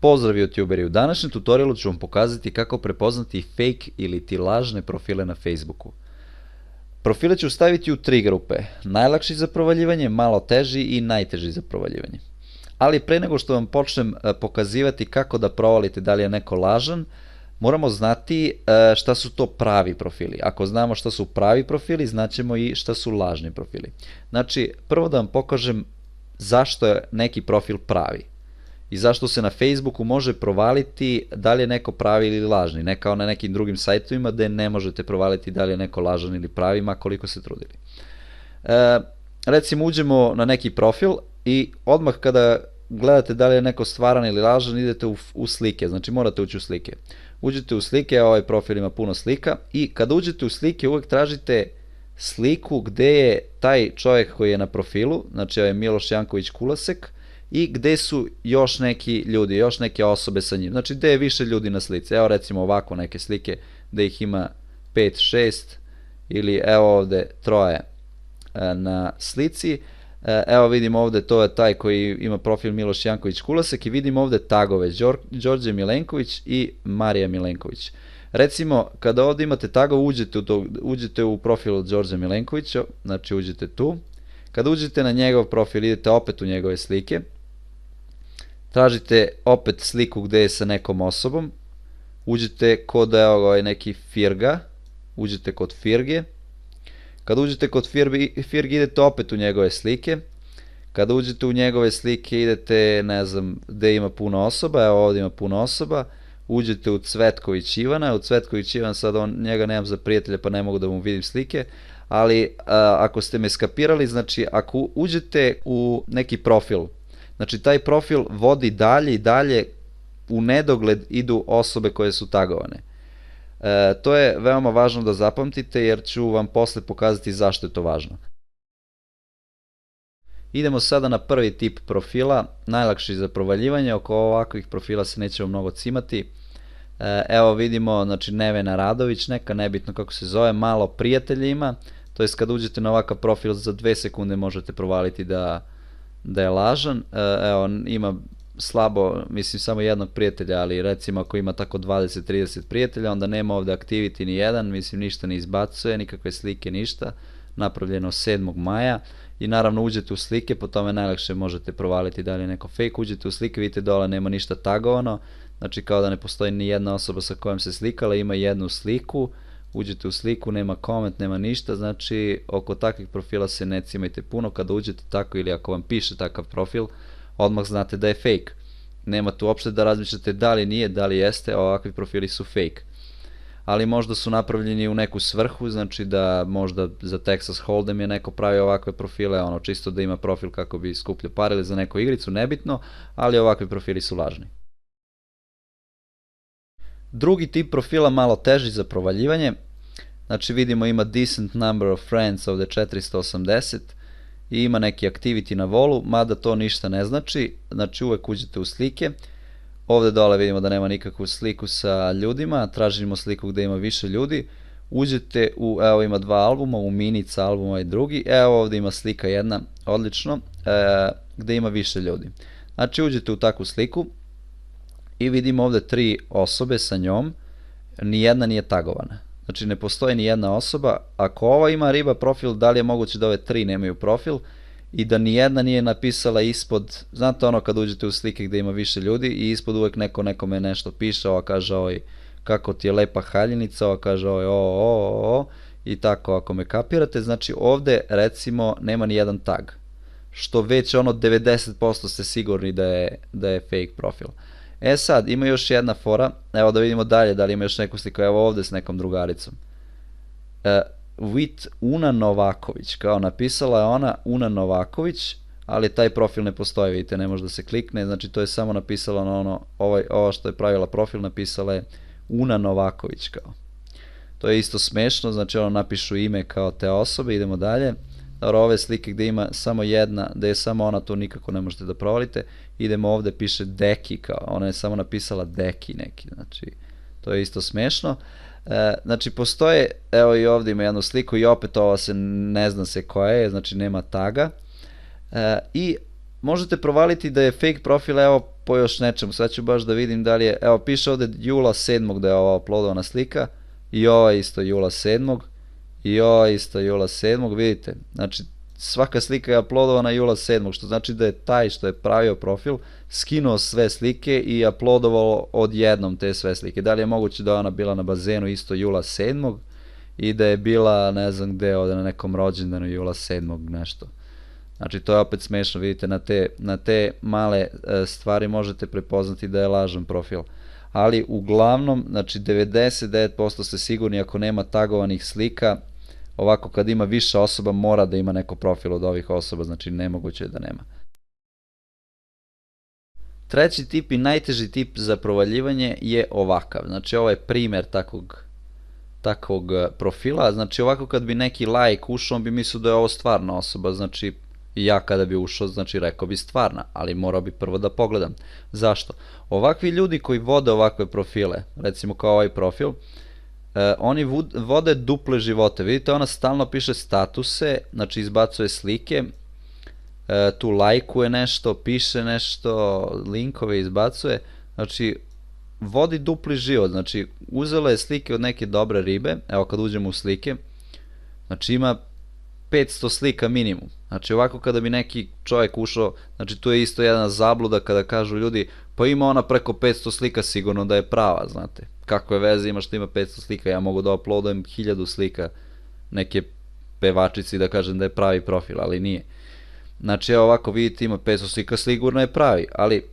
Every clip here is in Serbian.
Pozdrav youtuberi, u današnjem tutorialu ću vam pokazati kako prepoznati fake ili ti lažne profile na Facebooku. Profile ću staviti u tri grupe, najlakši za provaljivanje, malo teži i najteži za provaljivanje. Ali pre nego što vam počnem pokazivati kako da provalite da li je neko lažan, moramo znati šta su to pravi profili. Ako znamo šta su pravi profili, znaćemo i šta su lažni profili. Znači, prvo da vam pokažem zašto je neki profil pravi i zašto se na Facebooku može provaliti da li je neko pravi ili lažni, ne kao na nekim drugim sajtovima gde ne možete provaliti da li je neko lažan ili pravi, ma koliko se trudili. Recimo uđemo na neki profil i odmah kada gledate da li je neko stvaran ili lažan, idete u slike, znači morate ući u slike. Uđete u slike, ovaj profil ima puno slika i kada uđete u slike uvek tražite sliku gde je taj čovjek koji je na profilu, znači ovaj Miloš Janković Kulasek, i gde su još neki ljudi, još neke osobe sa njim, znači gde je više ljudi na slici. Evo recimo ovako neke slike gde ih ima 5, 6 ili evo ovde troje na slici. Evo vidimo ovde, to je taj koji ima profil Miloš Janković Kulasek i vidimo ovde tagove Đorđe Milenković i Marija Milenković. Recimo, kada ovde imate tagove, uđete u profil Đorđe Milenkovića, znači uđete tu. Kada uđete na njegov profil, idete opet u njegove slike, tražite opet sliku gde je sa nekom osobom, uđete kod evo neki Firga, uđete kod Firge. Kada uđete kod Firge, idete opet u njegove slike. Kada uđete u njegove slike, idete, ne znam, gde ima puno osoba, evo ovdje ima puno osoba, uđete u Cvetković Ivana, u Cvetković Ivan, sad njega nemam za prijatelja pa ne mogu da mu vidim slike, ali ako ste me skapirali, znači ako uđete u neki profil, znači taj profil vodi dalje i dalje, u nedogled idu osobe koje su tagovane. To je veoma važno da zapamtite jer ću vam posle pokazati zašto je to važno. Idemo sada na prvi tip profila, najlakši za provaljivanje, oko ovakvih profila se nećemo mnogo cimati. Evo vidimo, znači Nevena Radović, neka nebitno kako se zove, malo prijatelja ima, to jest kad uđete na ovakav profil za 2 sekunde možete provaliti da je lažan. Evo ima slabo, mislim samo jednog prijatelja, ali recimo ako ima tako 20-30 prijatelja, onda nema ovde activity ni jedan, mislim ništa ne izbacuje, nikakve slike, ništa, napravljeno 7. maja. I naravno uđete u slike, po tome najlakše možete provaliti da li je neko fake. Uđete u slike, vidite dole nema ništa tagovano, znači kao da ne postoji ni jedna osoba sa kojom se slikala, ima jednu sliku. Uđete u sliku, nema koment, nema ništa, znači oko takvih profila se ne cimajte puno. Kada uđete tako ili ako vam piše takav profil, odmah znate da je fake. Nema tu uopšte da razmišljate da li nije, da li jeste, ovakvi profili su fake. Ali možda su napravljeni u neku svrhu, znači da možda za Texas Hold'em je neko pravi ovakve profile, ono čisto da ima profil kako bi skupljao pare ili za neku igricu, nebitno, ali ovakvi profili su lažni. Drugi tip profila malo teži za provaljivanje, znači vidimo ima decent number of friends, ovde 480 i ima neki activity na volu, mada to ništa ne znači, znači uvek uđete u slike. Ovde dole vidimo da nema nikakvu sliku sa ljudima, tražimo sliku gde ima više ljudi, uđete u, evo ima 2 albuma, u Minica albuma i drugi, evo ovde ima slika jedna, odlično, gde ima više ljudi. Znači uđete u takvu sliku i vidimo ovde 3 osobe sa njom, nijedna nije tagovana. Znači ne postoji ni jedna osoba, ako ova ima riba profil, da li je moguće da ove 3 nemaju profil i da nijedna nije napisala ispod, znate ono kad uđete u slike gde ima više ljudi i ispod uvek neko nekome nešto piše, ova kaže ovaj kako ti je lepa haljenica, ova kaže ovaj o i tako ako me kapirate, znači ovde recimo nema ni jedan tag, što već ono 90% ste sigurni da je fake profil. E sad, ima još jedna fora, evo da vidimo dalje da li ima još neku sliku, evo ovde s nekom drugaricom. With Una Novaković, kao napisala je ona Una Novaković, ali taj profil ne postoji, vidite, ne može da se klikne, znači to je samo napisala na ono, ovo što je pravila profil, napisala je Una Novaković kao. To je isto smešno, znači ono napišu ime kao te osobe, idemo dalje. Dobro, ove slike gde ima samo jedna, gde je samo ona, to nikako ne možete da provalite. Idemo ovde, piše Deki kao, ona je samo napisala Deki neki, znači to je isto smešno. Znači postoje, evo i ovde ima jednu sliku i opet ova se ne zna se koja je, znači nema taga. I možete provaliti da je fake profil, evo po još nečemu, sad ću baš da vidim da li je, evo piše ovde jula 7. da je ova uploadovana slika, i ova isto jula 7. i ova isto jula 7. vidite, znači svaka slika je uploadovana jula 7. što znači da je taj što je pravio profil skinuo sve slike i uploadovao odjednom te sve slike. Da li je moguće da je ona bila na bazenu isto jula 7. i da je bila ne znam gde ovde na nekom rođendanu jula 7. nešto. Znači to je opet smešno, vidite, na te male stvari možete prepoznati da je lažan profil. Ali uglavnom, znači 99% ste sigurni ako nema tagovanih slika, ovako kad ima više osoba mora da ima neko profil od ovih osoba, znači nemoguće je da nema. Treći tip i najteži tip za provaljivanje je ovakav, znači ovo je primer takvog profila, znači ovako kad bi neki like ušao on bi mislio da je ovo stvarna osoba, znači ja kada bi ušao, znači rekao bi stvarna, ali morao bi prvo da pogledam. Zašto? Ovakvi ljudi koji vode ovakve profile, recimo kao ovaj profil, oni vode duple živote. Vidite, ona stalno piše statuse, znači izbacuje slike, tu lajkuje nešto, piše nešto, linkove izbacuje, znači vodi dupli život, znači uzela je slike od neke dobre ribe, evo kad uđemo u slike, znači ima 500 slika minimum. Znači ovako kada bi neki čovjek ušao, znači tu je isto jedna zabluda kada kažu ljudi pa ima ona preko 500 slika sigurno da je prava, znate. Kakve veze ima što ima 500 slika, ja mogu da uploadujem 1000 slika neke pevačici i da kažem da je pravi profil, ali nije. Znači evo ovako vidite ima 500 slika, sigurno je pravi, ali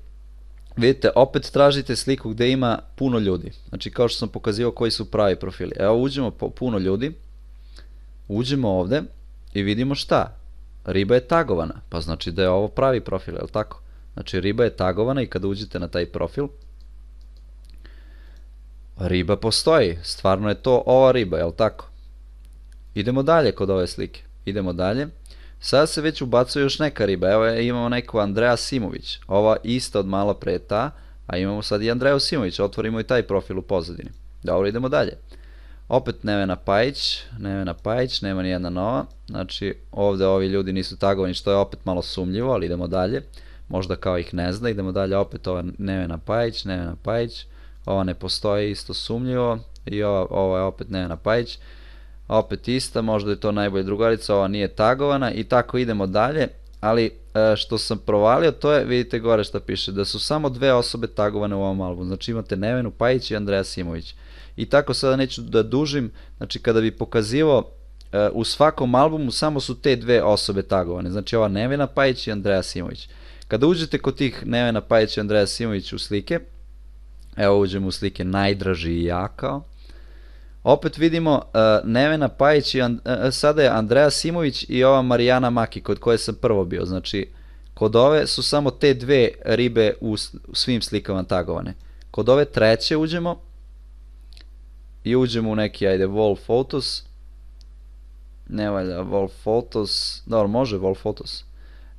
vidite opet tražite sliku gde ima puno ljudi. Znači kao što sam pokazivao koji su pravi profili. Evo uđemo po puno ljudi, uđemo ovde i vidimo šta? Riba je tagovana, pa znači da je ovo pravi profil, je li tako? Znači riba je tagovana i kada uđete na taj profil, riba postoji, stvarno je to ova riba, je li tako? Idemo dalje kod ove slike, idemo dalje. Sada se već ubacuje još neka riba, evo imamo neku Andreja Simović, ova ista od malo pre ta, a imamo sad i Andreju Simović, otvorimo i taj profil u pozadini. Dobro, idemo dalje. Opet Nevena Pajić, nema ni jedna nova, znači ovde ovi ljudi nisu tagovani što je opet malo sumnjivo, ali idemo dalje, možda kao ih ne zna, idemo dalje, opet ova Nevena Pajić, ova ne postoji, isto sumnjivo, i ova je opet Nevena Pajić, opet ista, možda je to najbolja drugarica, ova nije tagovana i tako idemo dalje, ali što sam provalio to je, vidite gore šta piše, da su samo dve osobe tagovane u ovom albumu, znači imate Nevenu Pajić i Andreja Simović. I tako sada neću da dužim, znači kada bi pokazivao u svakom albumu samo su te dve osobe tagovane, znači ova Nevena Pajić i Andreja Simović. Kada uđete kod tih Nevena Pajić i Andreja Simović u slike, evo uđemo u slike najdraži i ja kao, opet vidimo Nevena Pajić i sada je Andreja Simović i ova Marijana Maki kod koje sam prvo bio, znači kod ove su samo te dve ribe u svim slikama tagovane. Kod ove treće uđemo i uđemo u neki, ajde, wall photos, ne valja wall photos, dobro, može wall photos,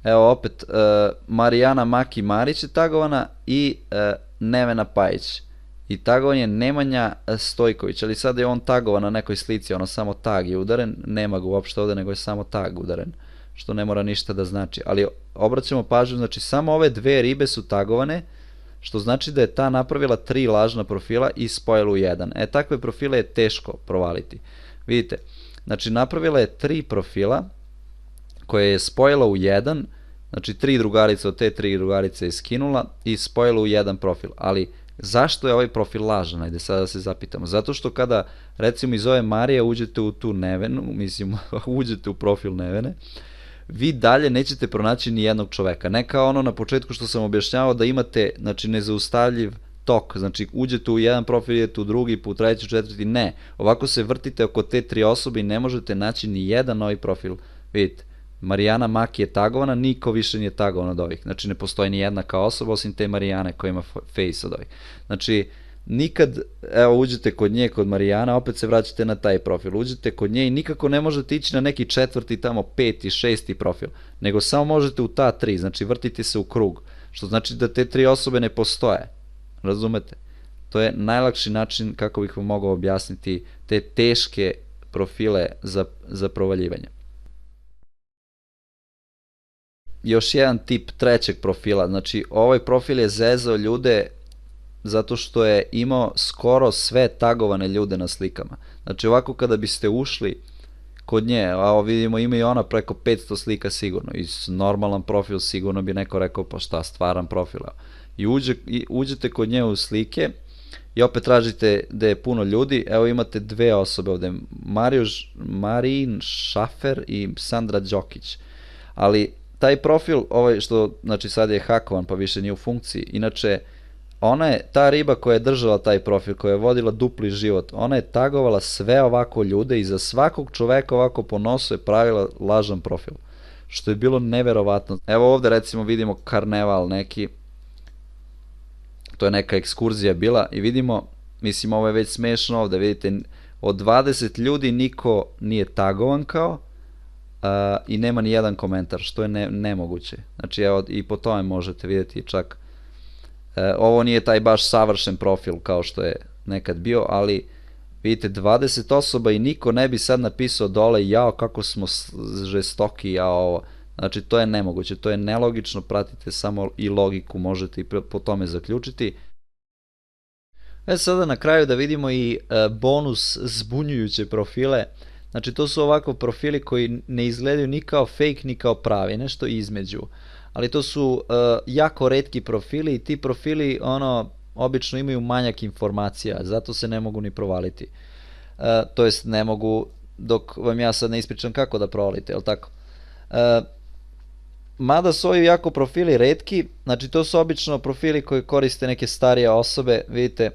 evo opet Marijana Maki Marić je tagovana i Nevena Pajić i tagovan je Nemanja Stojković, ali sada je on tagovan na nekoj slici, ono samo tag je udaren, nema ga uopšte ovde nego je samo tag udaren, što ne mora ništa da znači, ali obraćamo pažnju, znači samo ove dve ribe su tagovane, što znači da je ta napravila 3 lažna profila i spojila u jedan. Takve profile je teško provaliti. Vidite, znači napravila je 3 profila koje je spojila u jedan, znači 3 drugarice od te 3 drugarice je skinula i spojila u jedan profil. Ali zašto je ovaj profil lažan? Ajde sada da se zapitamo. Zato što kada recimo iz ove Marije uđete u tu Nevenu, mislim uđete u profil Nevene, vi dalje nećete pronaći ni jednog čoveka. Ne kao ono na početku što sam objašnjavao da imate, znači, nezaustavljiv tok, znači uđete u jedan profil, idete u drugi, u treći, četvrti, ne. Ovako se vrtite oko te 3 osobe i ne možete naći ni jedan novi profil. Vidite, Marijana Maki je tagovana, niko više nije tagovan od ovih. Znači ne postoji ni jedna kao osoba osim te Marijane koja ima face od ovih. Znači nikad, evo uđete kod nje, kod Marijana, opet se vraćate na taj profil, uđete kod nje i nikako ne možete ići na neki četvrti, tamo 5. 6. profil, nego samo možete u ta 3, znači vrtite se u krug, što znači da te 3 osobe ne postoje, razumete? To je najlakši način kako bih vam mogao objasniti te teške profile za provaljivanje. još jedan tip trećeg profila. Znači, ovaj profil je zezao ljude zato što je imao skoro sve tagovane ljude na slikama. Znači, ovako kada biste ušli kod nje, a vidimo ima i ona preko 500 slika sigurno, i normalan profil sigurno bi neko rekao pa šta, stvaran profil. I uđete kod nje u slike i opet tražite da je puno ljudi, evo imate dve osobe ovde, Marin Šafer i Sandra Đokić, ali taj profil, ovaj što, znači sad je hakovan pa više nije u funkciji, inače ona je, ta riba koja je držala taj profil, koja je vodila dupli život, ona je tagovala sve ovako ljude i za svakog čoveka ovako po nosu je pravila lažan profil, što je bilo neverovatno. Evo ovde recimo vidimo karneval neki, to je neka ekskurzija bila i vidimo, mislim ovo je već smešno ovde, vidite, od 20 ljudi niko nije tagovan kao i nema ni jedan komentar, što je nemoguće. Znači evo i po tome možete vidjeti čak, ovo nije taj baš savršen profil kao što je nekad bio, ali vidite 20 osoba i niko ne bi sad napisao dole jao kako smo žestoki, jao ovo. Znači to je nemoguće, to je nelogično, pratite samo i logiku, možete i po tome zaključiti. Sada na kraju da vidimo i bonus zbunjujuće profile. Znači to su ovako profili koji ne izgledaju ni kao fake ni kao pravi, nešto između. Ali to su jako retki profili i ti profili obično imaju manjak informacija, zato se ne mogu ni provaliti. To jest ne mogu dok vam ja sad ne ispričam kako da provalite, jel tako? Mada su ovi jako profili retki, znači to su obično profili koji koriste neke starije osobe, vidite,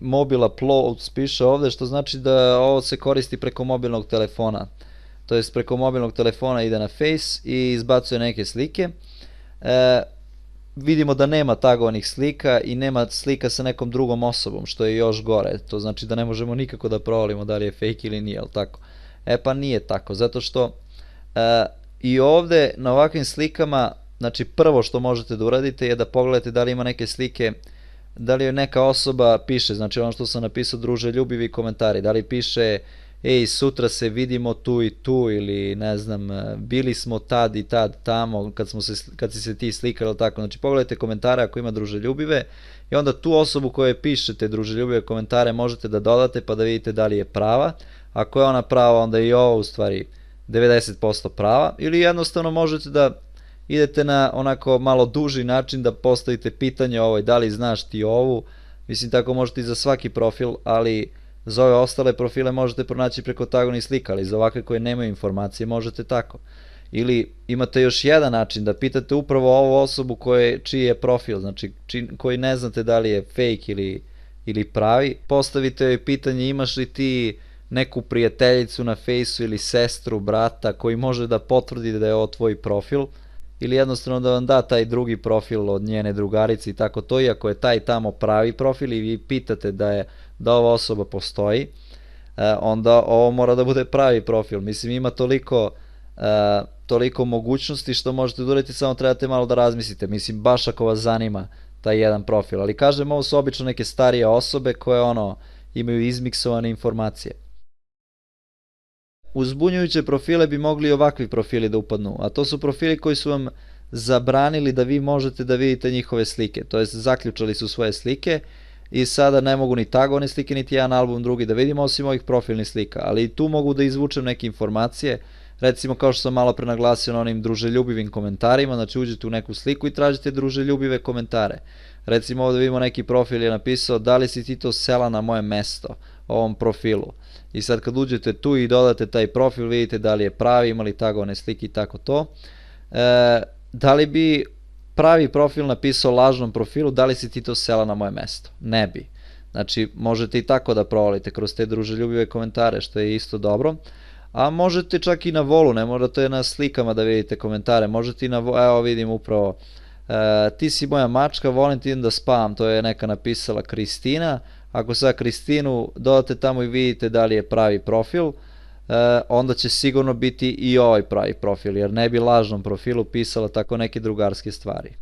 mobil uploads piše ovde, što znači da ovo se koristi preko mobilnog telefona. To jest preko mobilnog telefona ide na Face i izbacuje neke slike. Vidimo da nema tagovanih slika i nema slika sa nekom drugom osobom, što je još gore. To znači da ne možemo nikako da provalimo da li je fake ili nije, jel tako? Pa nije tako, zato što i ovde na ovakvim slikama, znači prvo što možete da uradite je da pogledate da li ima neke slike, da li je neka osoba piše, znači ono što sam napisao druželjubivi komentari, da li piše ej sutra se vidimo tu i tu ili ne znam bili smo tad i tad tamo kad si se ti slikali ili tako, znači pogledajte komentare ako ima druželjubive i onda tu osobu koje pišete druželjubive komentare možete da dodate pa da vidite da li je prava, ako je ona prava onda je i ovo u stvari 90% prava, ili jednostavno možete da idete na onako malo duži način da postavite pitanje ovoj da li znaš ti ovu, mislim tako možete i za svaki profil, ali za ove ostale profile možete pronaći preko tagovnih slika, ali za ovakve koje nemaju informacije možete tako. Ili imate još jedan način da pitate upravo ovu osobu čiji je profil, znači koji ne znate da li je fake ili pravi, postavite joj pitanje imaš li ti neku prijateljicu na Fejsu ili sestru, brata koji može da potvrdi da je ovo tvoj profil, ili jednostavno da vam da taj drugi profil od njene drugarice i tako to, i ako je taj tamo pravi profil i vi pitate da ova osoba postoji, onda ovo mora da bude pravi profil. Mislim ima toliko mogućnosti što možete da uradite, samo trebate malo da razmislite, mislim baš ako vas zanima taj jedan profil, ali kažem ovo su obično neke starije osobe koje imaju izmiksovane informacije. U zbunjujuće profile bi mogli i ovakvi profili da upadnu, a to su profili koji su vam zabranili da vi možete da vidite njihove slike, to jest zaključali su svoje slike i sada ne mogu ni tagovane slike, niti jedan album drugi da vidimo osim ovih profilnih slika, ali tu mogu da izvučem neke informacije, recimo kao što sam malo pre naglasio na onim druželjubivim komentarima, znači uđete u neku sliku i tražite druželjubive komentare. Recimo ovde vidimo neki profil je napisao da li si ti to sela na moje mesto, ovom profilu. I sad kad uđete tu i dodate taj profil, vidite da li je pravi, ima li tagovane slike i tako to. Da li bi pravi profil napisao lažnom profilu, da li si ti to sela na moje mesto? Ne bi. Znači, možete i tako da provalite kroz te druželjubive komentare, što je isto dobro. A možete čak i na volu, ne morate na slikama da vidite komentare, možete i na volu, evo vidim upravo, ti si moja mačka, volim ti da spavam, to je neka napisala Kristina. Ako sad Kristinu dodate tamo i vidite da li je pravi profil, onda će sigurno biti i ovaj pravi profil, jer ne bi lažnom profilu pisala tako neke drugarske stvari.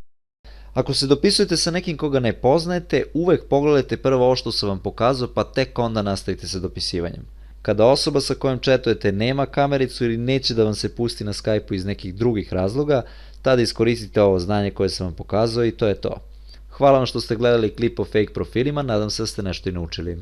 Ako se dopisujete sa nekim koga ne poznajete, uvek pogledajte prvo ovo što sam vam pokazao, pa tek onda nastavite sa dopisivanjem. Kada osoba sa kojom chatujete nema kamericu ili neće da vam se pusti na Skype-u iz nekih drugih razloga, tada iskoristite ovo znanje koje sam vam pokazao i to je to. Hvala vam što ste gledali klip o fake profilima, nadam se da ste nešto i naučili.